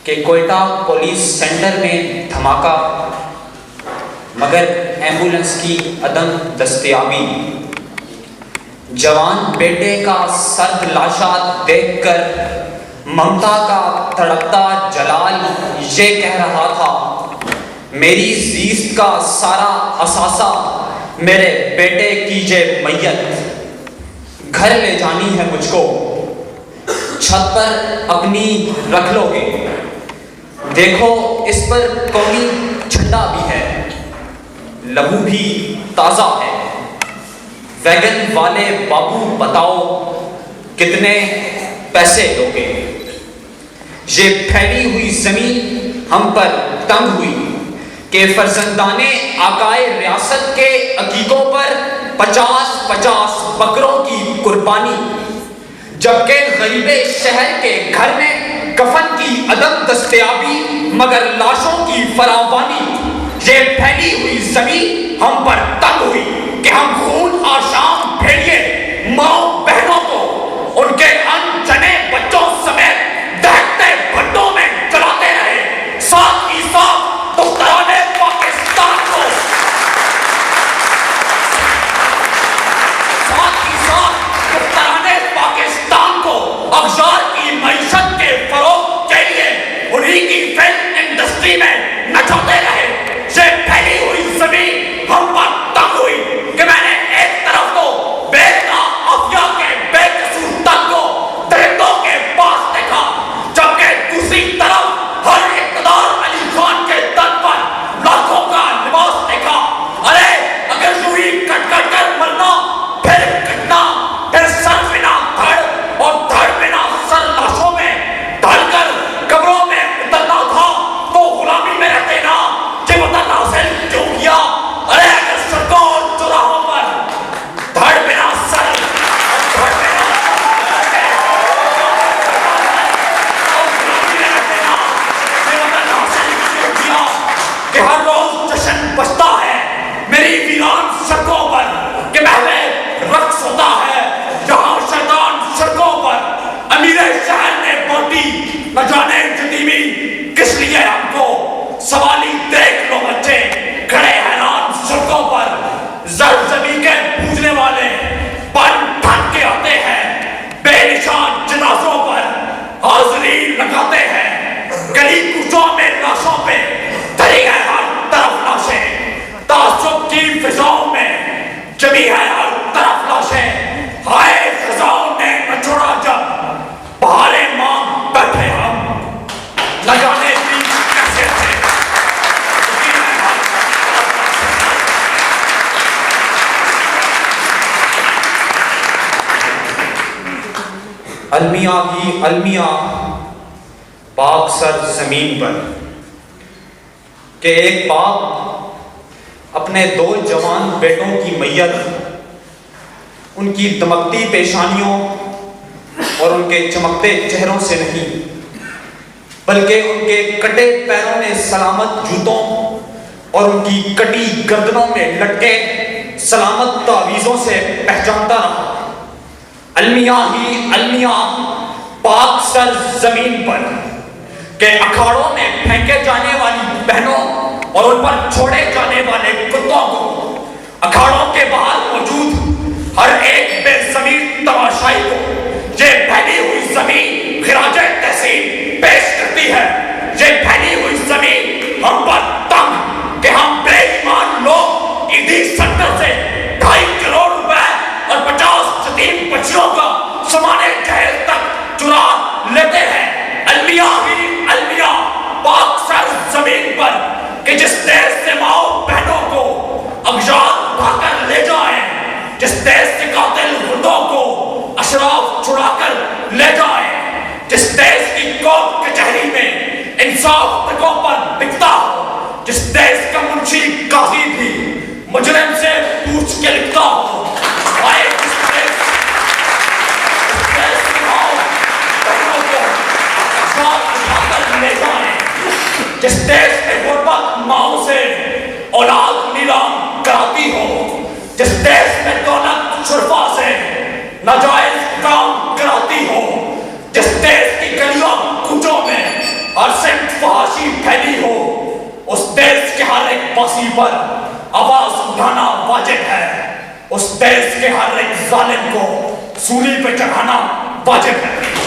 کہ Quetta police centre میں دھماکہ مگر ایمبولنس کی عدم دستیابی، جوان بیٹے کا سرد لاشا دیکھ کر ممتا کا تڑپتا جلال یہ کہہ رہا تھا، میری زیست کا سارا اثاثہ میرے بیٹے کیجے میت، گھر لے جانی ہے مجھ کو، چھت پر اپنی رکھ لو گے، دیکھو اس پر قومی جھنڈا بھی ہے، لہو بھی تازہ ہے، ویگن والے بابو بتاؤ کتنے پیسے دو گے؟ یہ پھیلی ہوئی زمین ہم پر تنگ ہوئی کہ فرزندان آقائے ریاست کے عقیقوں پر 50 بکروں کی قربانی، جبکہ غریب شہر کے گھر میں کفن کی عدم دستیابی مگر لاشوں کی فراوانی، یہ پھیلی ہوئی زمین ہم پر تنگ ہوئی کہ ہم خون آشام بھیڑیے ماؤں بہنوں کو ان کے انجنے بچوں سمیت دہتے بھٹوں میں جلاتے رہے، ساتھ ہی ساتھ دختران پاکستان کو اغیار کی معیشت کے فروغ کے لیے انہی کی فلم انڈسٹری میں نچوتے رہے۔ یہ پھیلی ہوئی زمین ہم پر تنگ ہوئی کہ میں نے ایک طرف تو بیٹا افیا کے بے قصور تن کو درندوں کے پاس دیکھا، جبکہ دوسری طرف ہر اقتدار علی خان کے تن پر لاکھوں کا لباس دیکھا۔ ارے اگر یوں ہی کٹ کٹ کر مرنا، پھر کٹنا، پھر سر بنا دھڑ اور دھڑ بنا سر لاشوں میں ڈال کر قبروں میں اترنا تھا تو غلامی میں رہتے نا، یہ وطن حاصل کیوں کیا؟ ارے اگر سڑکوں اور چوراہوں پر دھڑ بنا سر اور دھڑ بنا غلامی میں رہتے نا، یہ وطن حاصل کیوں کیا کہ ہر روز جشن بجتا ہے میری ویران سڑکوں پر، کہ محو رقص ہوتا ہے جہاں شیطان سڑکوں پر، امیر شہر نے بوٹی نہ جانے یتیمی کس لیے ہم کو، سوالی دیکھ لو بچے کھڑے حیران سڑکوں پر، زرزمی کے پوجنے والے پن ڈھک کے آتے ہیں، بے نشان جنازوں پر حاضری لگاتے ہیں، گلی کوچوں میں لاشوں پہ دھری ہے ہر طرف لاشیں، تعصب کی فضاؤں میں جمی ہے ہر طرف لاشیں، ہائے خزاؤں نے نچوڑا جب بہارے مانگ بیٹھے ہم، نہ جانے بھی کیسے تھے۔ المیاں ہی المیاں پاک سر زمین پر، کہ ایک باپ اپنے 2 جوان بیٹوں کی میت ان کی دمکتی پیشانیوں اور ان کے چمکتے چہروں سے نہیں بلکہ ان کے کٹے پیروں میں سلامت جوتوں اور ان کی کٹی گردنوں میں لٹکے سلامت تعویذوں سے پہچانتا رہا۔ المیاں ہی المیاں پاک سر زمین پر، کہ اکھاڑوں میں پھینکے جانے والی بہنوں اور ان پر چھوڑے جانے والے کتوں کو، اکھاڑوں کے باہر موجود ہر ایک بے ضمیر تماشائی کو یہ پھیلی ہوئی زمین خراج تحسین پیش کرتی ہے۔ یہ پھیلی ہوئی زمین ہم پر تنگ کہ ہم بے ایمان لوگ عیدی سینٹر سے 2.5 کروڑ روپے اور 50 یتیم بچیوں کا سامان جہیز تک چرا لیتے ہیں۔ المیاں ہی المیاں پاک سر زمین پر، کہ جس دیش سے ماؤں بہنوں کو اغیار اٹھا کر لے جائیں، جس دیش سے قاتل ہردوں کو اشراف چھڑا کر لے جائیں، جس دیش کی کوٹ کچہری میں انصاف تکوں پر بکتا ہو، جس دیش کا منشی قاضی بھی مجرم سے پوچھ کے لکھتا ہو، آئے جس دیش کی ماؤں بہنوں کو اشراف اٹھا کر لے جائیں، جس دیش میں غربت ماؤں سے اولاد نیلام کراتی ہو، جس دیش میں دولت شرفا سے ناجائز کام کراتی ہو، جس دیش کی گلیوں کوچوں میں ہر پاسی پر آواز اٹھانا واجب ہے، اس دیش کے ہر ایک ظالم کو سولی پہ چڑھانا واجب ہے۔